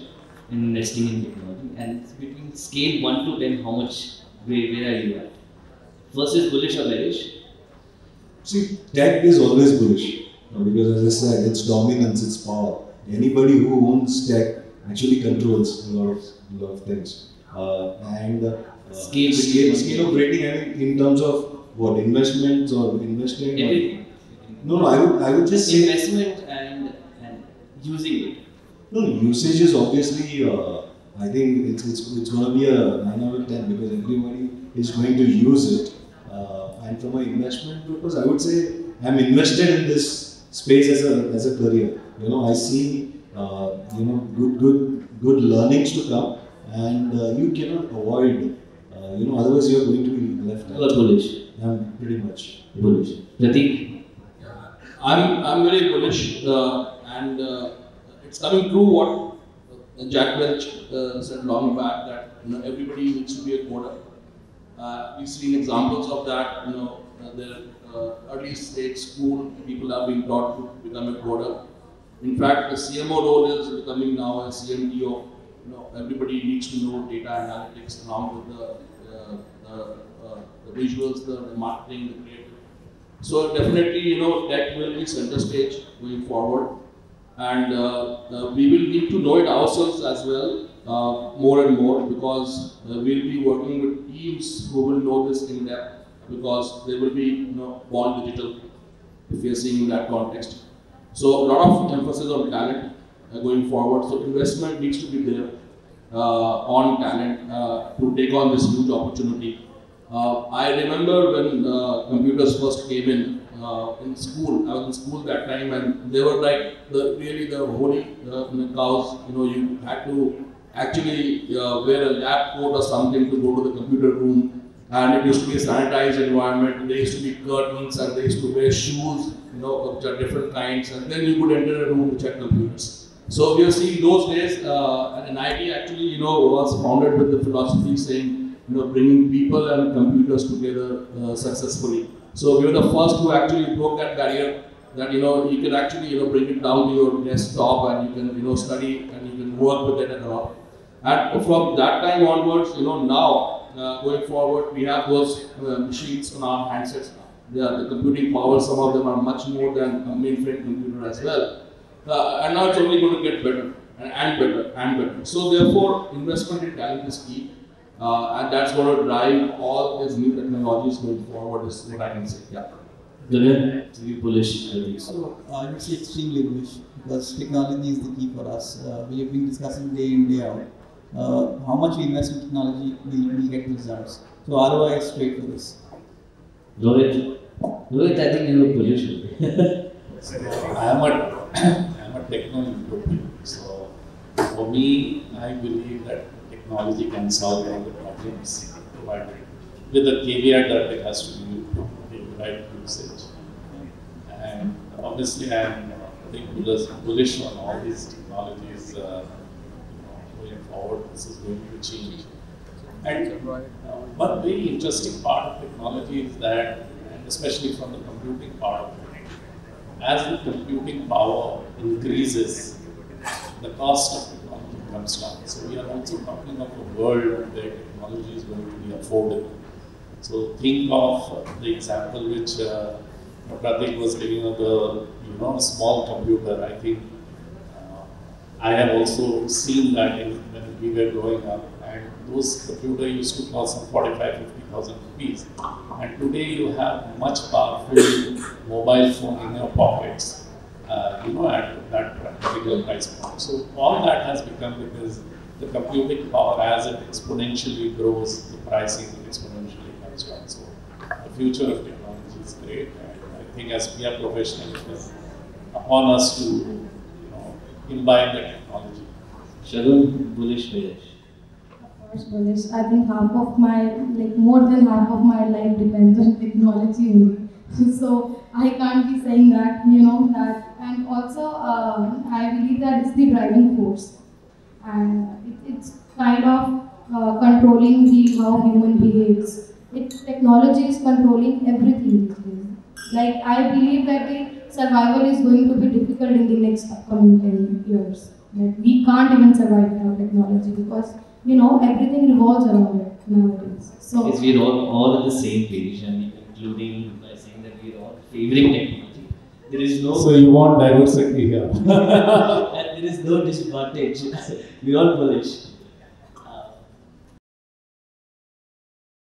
in investing in technology? And it's between scale 1 to 10, how much, where are you at? First is bullish or bearish? See, tech is always bullish because, as I said, it's dominance, it's power. Anybody who owns tech actually controls a lot of things. Scale of rating, I mean, in terms of what, investments or investing? Everything. No, I would just say investment and using it. No, usage is obviously, I think it's going to be a 9 out of 10 because everybody is going to use it. And from an investment purpose, I would say I'm invested in this space as a career. I see good learnings to come, and you cannot avoid. Otherwise you are going to be left out. You are bullish. I'm pretty much bullish. Prateek? I'm very bullish, and it's coming true what Jack Welch said long back, that everybody needs to be a coder. We've seen examples of that. The early stage school people are being taught to become a coder. In fact, the CMO role is becoming now a CMDO. Everybody needs to know data analytics along with the visuals, the marketing, the creative. So definitely, tech will be center stage going forward, and we will need to know it ourselves as well, more and more, because we'll be working with teams who will know this in depth, because they will be born digital, if we are seeing in that context. So a lot of emphasis on talent going forward. So investment needs to be there on talent to take on this huge opportunity. I remember when computers first came in school. I was in school that time, and they were like the holy cows. You had to actually wear a lab coat or something to go to the computer room. And it used to be a sanitized environment. There used to be curtains, and they used to wear shoes, of different kinds. And then you could enter a room to check computers. So we are seeing those days, and NIIT actually, was founded with the philosophy saying, bringing people and computers together successfully. So we were the first who actually broke that barrier. That you can actually bring it down to your desktop, and you can study, and you can work with it and all. And from that time onwards, now. Going forward, we have those machines on our handsets now. The computing power, some of them are much more than a mainframe computer as well. And now it's only going to get better and better and better. So therefore, investment in talent is key, and that's going to drive all these new technologies going forward, is what I can say. Yeah. Gagan, to be bullish. So I would say extremely bullish, because technology is the key for us. We have been discussing day in, day out. How much we invest in technology, we get results. So ROI is straight for this. Rohit, I think you are bullish. I am a technology. So for me, I believe that technology can solve all the problems provided, with the caveat that it has to be the right usage. And obviously, I am bullish on all these technologies. Going forward, this is going to change. And one very interesting part of technology is that, and especially from the computing part of it, as the computing power increases, the cost of technology comes down. So we are also talking of a world where technology is going to be affordable. So think of the example which Prateek was giving of the small computer. I think I have also seen that when we were growing up, and those computers used to cost some 45,000-50,000 rupees. And today you have much powerful mobile phone in your pockets, at that particular price point. So all that has become because the computing power, as it exponentially grows, the pricing exponentially comes down. So the future of technology is great, and I think as PR professionals, it is upon us to imbibe the technology. Shagun, bullish, bearish? Of course, bullish. I think more than half of my life depends on technology only. So I can't be saying that, that. And also, I believe that it's the driving force. And it's kind of controlling how human behaves. Technology is controlling everything these days. Like, I believe that the survival is going to be difficult in the next upcoming 10 years. Like, we can't even survive without technology because, everything revolves around it nowadays. So, yes, we're all on the same page, including by saying that we're all favoring technology. There is no... So you want diversity here. And there is no disadvantage. We're all bullish.